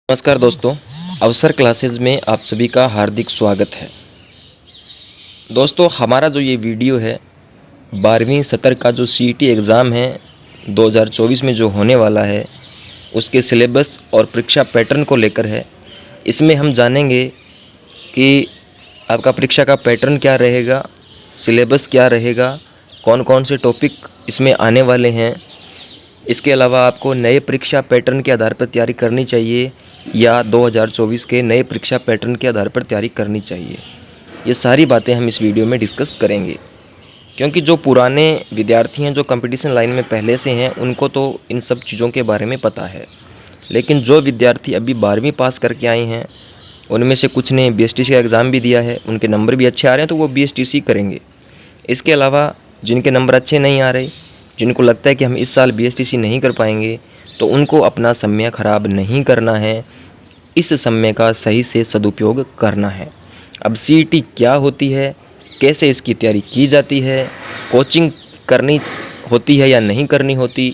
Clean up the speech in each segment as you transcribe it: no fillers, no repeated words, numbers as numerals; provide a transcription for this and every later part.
नमस्कार दोस्तों, अवसर क्लासेस में आप सभी का हार्दिक स्वागत है। दोस्तों, हमारा जो ये वीडियो है 12वीं सत्र का जो सीईटी एग्ज़ाम है 2024 में जो होने वाला है, उसके सिलेबस और परीक्षा पैटर्न को लेकर है। इसमें हम जानेंगे कि आपका परीक्षा का पैटर्न क्या रहेगा, सिलेबस क्या रहेगा, कौन कौन से टॉपिक इसमें आने वाले हैं। इसके अलावा आपको नए परीक्षा पैटर्न के आधार पर तैयारी करनी चाहिए या 2024 के नए परीक्षा पैटर्न के आधार पर तैयारी करनी चाहिए। ये सारी बातें हम इस वीडियो में डिस्कस करेंगे, क्योंकि जो पुराने विद्यार्थी हैं, जो कंपटीशन लाइन में पहले से हैं, उनको तो इन सब चीज़ों के बारे में पता है। लेकिन जो विद्यार्थी अभी 12वीं पास करके आए हैं, उनमें से कुछ ने बीएसटीसी का एग्ज़ाम भी दिया है, उनके नंबर भी अच्छे आ रहे हैं, तो वो बीएसटीसी करेंगे। इसके अलावा जिनके नंबर अच्छे नहीं आ रहे, जिनको लगता है कि हम इस साल बीएसटीसी नहीं कर पाएंगे, तो उनको अपना समय ख़राब नहीं करना है, इस समय का सही से सदुपयोग करना है। अब सीईटी क्या होती है, कैसे इसकी तैयारी की जाती है, कोचिंग करनी होती है या नहीं करनी होती,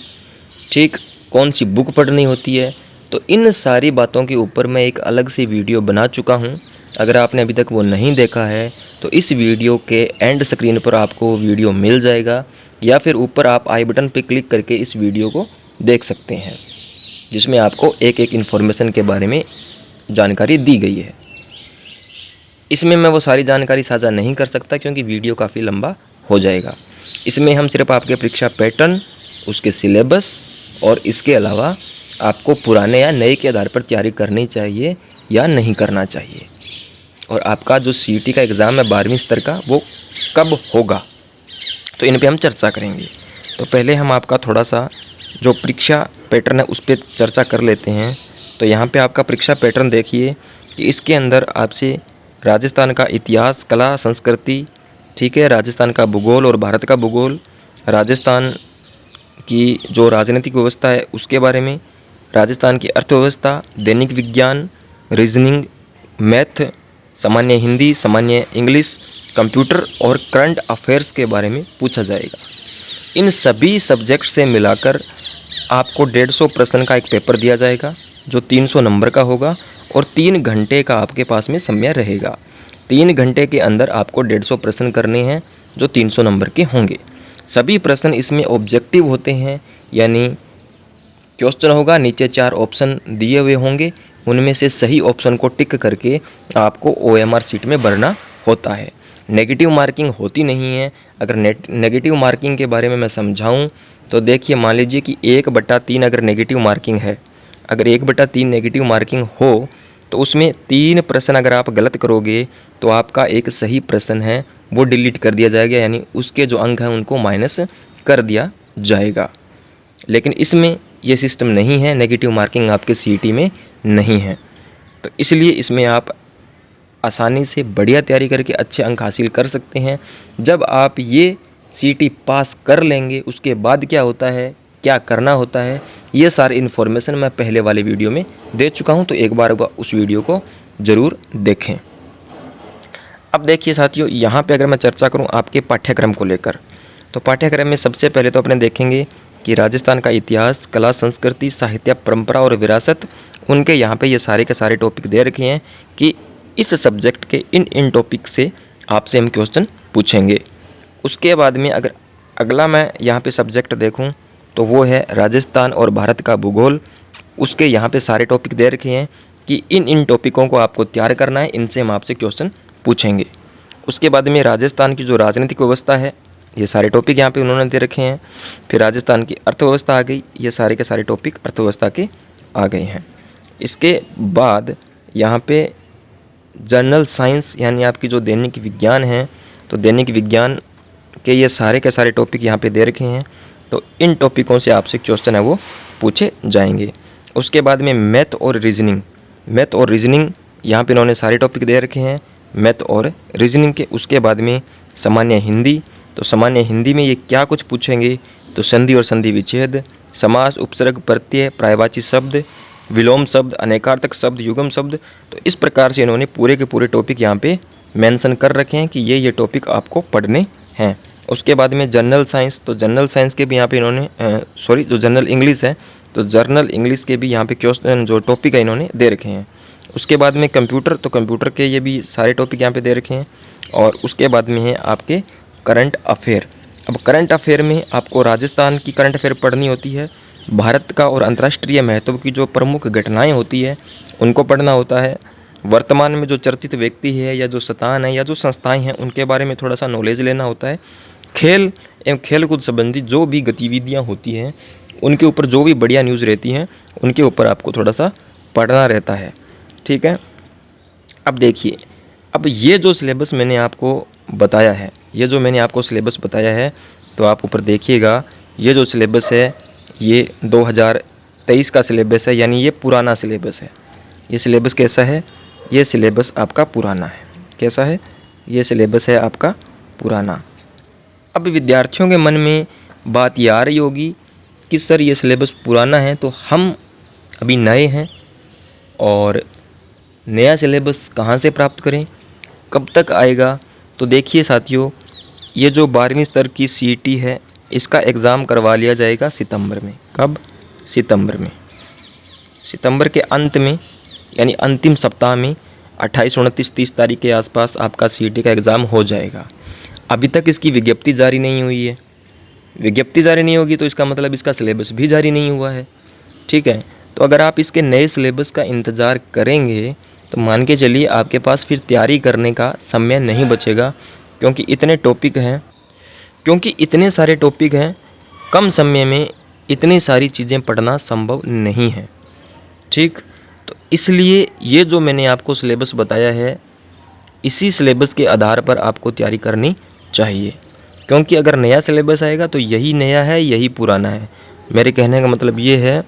ठीक, कौन सी बुक पढ़नी होती है, तो इन सारी बातों के ऊपर मैं एक अलग से वीडियो बना चुका हूँ। अगर आपने अभी तक वो नहीं देखा है तो इस वीडियो के एंड स्क्रीन पर आपको वीडियो मिल जाएगा, या फिर ऊपर आप आई बटन पर क्लिक करके इस वीडियो को देख सकते हैं, जिसमें आपको एक एक इन्फॉर्मेशन के बारे में जानकारी दी गई है। इसमें मैं वो सारी जानकारी साझा नहीं कर सकता क्योंकि वीडियो काफ़ी लंबा हो जाएगा। इसमें हम सिर्फ आपके परीक्षा पैटर्न, उसके सिलेबस और इसके अलावा आपको पुराने या नए के आधार पर तैयारी करनी चाहिए या नहीं करना चाहिए, और आपका जो सीईटी का एग्ज़ाम है 12वीं स्तर का, वो कब होगा, तो इन पे हम चर्चा करेंगे। तो पहले हम आपका थोड़ा सा जो परीक्षा पैटर्न है उस पर चर्चा कर लेते हैं। तो यहाँ पे आपका परीक्षा पैटर्न देखिए कि इसके अंदर आपसे राजस्थान का इतिहास, कला, संस्कृति, ठीक है, राजस्थान का भूगोल और भारत का भूगोल, राजस्थान की जो राजनीतिक व्यवस्था है उसके बारे में, राजस्थान की अर्थव्यवस्था, दैनिक विज्ञान, रीजनिंग, मैथ, सामान्य हिंदी, सामान्य इंग्लिश, कंप्यूटर और करंट अफेयर्स के बारे में पूछा जाएगा। इन सभी सब्जेक्ट से मिलाकर आपको 150 प्रश्न का एक पेपर दिया जाएगा जो 300 नंबर का होगा, और 3 घंटे का आपके पास में समय रहेगा। 3 घंटे के अंदर आपको 150 प्रश्न करने हैं जो 300 नंबर के होंगे। सभी प्रश्न इसमें ऑब्जेक्टिव होते हैं, यानी क्वेश्चन होगा, नीचे 4 ऑप्शन दिए हुए होंगे, उनमें से सही ऑप्शन को टिक करके आपको ओएमआर शीट में भरना होता है। नेगेटिव मार्किंग होती नहीं है। अगर नेगेटिव मार्किंग के बारे में मैं समझाऊं तो देखिए, मान लीजिए कि 1/3 अगर नेगेटिव मार्किंग है, अगर 1/3 नेगेटिव मार्किंग हो तो उसमें 3 प्रश्न अगर आप गलत करोगे तो आपका एक सही प्रश्न है वो डिलीट कर दिया जाएगा, यानी उसके जो अंक हैं उनको माइनस कर दिया जाएगा। लेकिन इसमें ये सिस्टम नहीं है, नेगेटिव मार्किंग आपके सीईटी में नहीं है, तो इसलिए इसमें आप आसानी से बढ़िया तैयारी करके अच्छे अंक हासिल कर सकते हैं। जब आप ये सीईटी पास कर लेंगे, उसके बाद क्या होता है, क्या करना होता है, ये सारी इन्फॉर्मेशन मैं पहले वाले वीडियो में दे चुका हूँ, तो एक बार उस वीडियो को ज़रूर देखें। अब देखिए साथियों, यहाँ पे अगर मैं चर्चा करूँ आपके पाठ्यक्रम को लेकर, तो पाठ्यक्रम में सबसे पहले तो अपने देखेंगे कि राजस्थान का इतिहास, कला, संस्कृति, साहित्य, परंपरा और विरासत, उनके यहाँ पे ये सारे के सारे टॉपिक दे रखे हैं कि इस सब्जेक्ट के इन टॉपिक से आपसे हम क्वेश्चन पूछेंगे। उसके बाद में अगर अगला मैं यहाँ पे सब्जेक्ट देखूँ तो वो है राजस्थान और भारत का भूगोल। उसके यहाँ पे सारे टॉपिक दे रखे हैं कि इन टॉपिकों को आपको तैयार करना है, इनसे हम आपसे क्वेश्चन पूछेंगे। उसके बाद में राजस्थान की जो राजनीतिक व्यवस्था है, ये सारे टॉपिक यहाँ पे उन्होंने दे रखे हैं। फिर राजस्थान की अर्थव्यवस्था आ गई, ये सारे के सारे टॉपिक अर्थव्यवस्था के आ गए हैं। इसके बाद यहाँ पे जनरल साइंस, यानी आपकी जो दैनिक विज्ञान है, तो दैनिक विज्ञान के ये सारे के सारे टॉपिक यहाँ पे दे रखे हैं, तो इन टॉपिकों से आपसे क्वेश्चन है वो पूछे जाएंगे। उसके बाद में मैथ और रीजनिंग यहाँ पे इन्होंने सारे टॉपिक दे रखे हैं, मैथ और रीजनिंग के। उसके बाद में सामान्य हिंदी, तो सामान्य हिंदी में ये क्या कुछ पूछेंगे, तो संधि और संधि विच्छेद, समास, उपसर्ग, प्रत्यय, पर्यायवाची शब्द, विलोम शब्द, अनेकार्थक शब्द, युग्म शब्द। तो इस प्रकार से इन्होंने पूरे के पूरे टॉपिक यहाँ पे मेंशन कर रखे हैं कि ये टॉपिक आपको पढ़ने हैं। उसके बाद में जनरल साइंस, तो जनरल साइंस के भी यहाँ पे इन्होंने जो जनरल इंग्लिश है तो जर्नल इंग्लिश के भी यहाँ पे क्वेश्चन जो टॉपिक है इन्होंने दे रखे हैं। उसके बाद में कंप्यूटर, तो कंप्यूटर के ये भी सारे टॉपिक यहाँ पे दे रखे हैं। और उसके बाद में है आपके करंट अफेयर। अब करंट अफेयर में आपको राजस्थान की करंट अफेयर पढ़नी होती है, भारत का और अंतर्राष्ट्रीय महत्व की जो प्रमुख घटनाएं होती है उनको पढ़ना होता है, वर्तमान में जो चर्चित व्यक्ति है या जो स्थान है या जो संस्थाएं हैं उनके बारे में थोड़ा सा नॉलेज लेना होता है, खेल एवं खेलकूद संबंधी जो भी गतिविधियां होती हैं उनके ऊपर जो भी बढ़िया न्यूज़ रहती हैं उनके ऊपर आपको थोड़ा सा पढ़ना रहता है। ठीक है, अब देखिए, अब ये जो सिलेबस मैंने आपको बताया है, ये जो मैंने आपको सिलेबस बताया है, तो आप ऊपर देखिएगा, ये जो सिलेबस है ये 2023 का सिलेबस है, यानी ये पुराना सिलेबस है। ये सिलेबस कैसा है? ये सिलेबस आपका पुराना है। कैसा है? ये सिलेबस है आपका पुराना। अब विद्यार्थियों के मन में बात ये आ रही होगी कि सर ये सिलेबस पुराना है तो हम अभी नए हैं और नया सिलेबस कहाँ से प्राप्त करें, कब तक आएगा? तो देखिए साथियों, ये जो 12वीं स्तर की CET है इसका एग्ज़ाम करवा लिया जाएगा सितंबर में। कब? सितंबर में। सितंबर के अंत में, यानी अंतिम सप्ताह में 28, 29, 30 तारीख के आसपास आपका CET का एग्ज़ाम हो जाएगा। अभी तक इसकी विज्ञप्ति जारी नहीं हुई है। विज्ञप्ति जारी नहीं होगी तो इसका मतलब इसका सिलेबस भी जारी नहीं हुआ है। ठीक है, तो अगर आप इसके नए सिलेबस का इंतज़ार करेंगे तो मान के चलिए आपके पास फिर तैयारी करने का समय नहीं बचेगा, क्योंकि इतने टॉपिक हैं, क्योंकि इतने सारे टॉपिक हैं, कम समय में इतनी सारी चीज़ें पढ़ना संभव नहीं है। ठीक, तो इसलिए ये जो मैंने आपको सिलेबस बताया है इसी सिलेबस के आधार पर आपको तैयारी करनी चाहिए, क्योंकि अगर नया सिलेबस आएगा तो यही नया है, यही पुराना है। मेरे कहने का मतलब ये है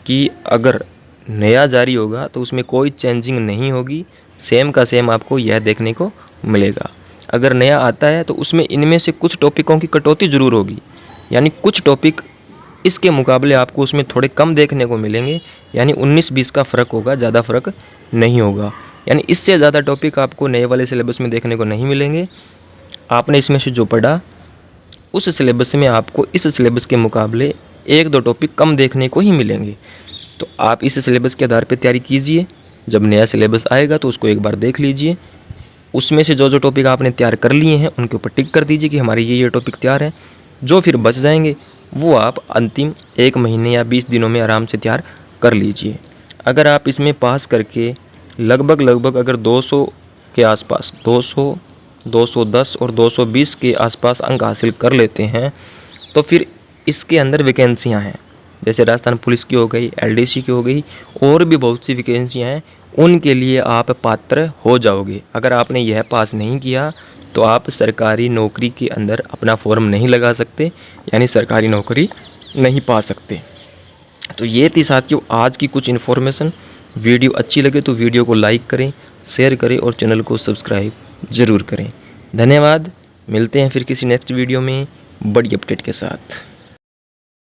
कि अगर नया जारी होगा तो उसमें कोई चेंजिंग नहीं होगी, सेम का सेम आपको यह देखने को मिलेगा। अगर नया आता है तो उसमें इनमें से कुछ टॉपिकों की कटौती ज़रूर होगी, यानी कुछ टॉपिक इसके मुकाबले आपको उसमें थोड़े कम देखने को मिलेंगे, यानी 19-20 का फ़र्क होगा, ज़्यादा फ़र्क नहीं होगा। यानी इससे ज़्यादा टॉपिक आपको नए वाले सिलेबस में देखने को नहीं मिलेंगे। आपने इसमें से जो पढ़ा उस सिलेबस में आपको इस सिलेबस के मुकाबले 1-2 टॉपिक कम देखने को ही मिलेंगे। तो आप इस सिलेबस के आधार पर तैयारी कीजिए। जब नया सिलेबस आएगा तो उसको एक बार देख लीजिए, उसमें से जो टॉपिक आपने तैयार कर लिए हैं उनके ऊपर टिक कर दीजिए कि हमारे ये टॉपिक तैयार हैं। जो फिर बच जाएंगे वो आप अंतिम 1 महीने या 20 दिनों में आराम से तैयार कर लीजिए। अगर आप इसमें पास करके लगभग अगर 200 के आसपास, 200, 210 और 220 के आसपास अंक हासिल कर लेते हैं तो फिर इसके अंदर वैकेंसियां हैं, जैसे राजस्थान पुलिस की हो गई, LDC की हो गई, और भी बहुत सी वैकेंसियां हैं, उनके लिए आप पात्र हो जाओगे। अगर आपने यह पास नहीं किया तो आप सरकारी नौकरी के अंदर अपना फॉर्म नहीं लगा सकते, यानी सरकारी नौकरी नहीं पा सकते। तो ये थी साथियों आज की कुछ इन्फॉर्मेशन। वीडियो अच्छी लगे तो वीडियो को लाइक करें, शेयर करें और चैनल को सब्सक्राइब ज़रूर करें। धन्यवाद। मिलते हैं फिर किसी नेक्स्ट वीडियो में बड़ी अपडेट के साथ।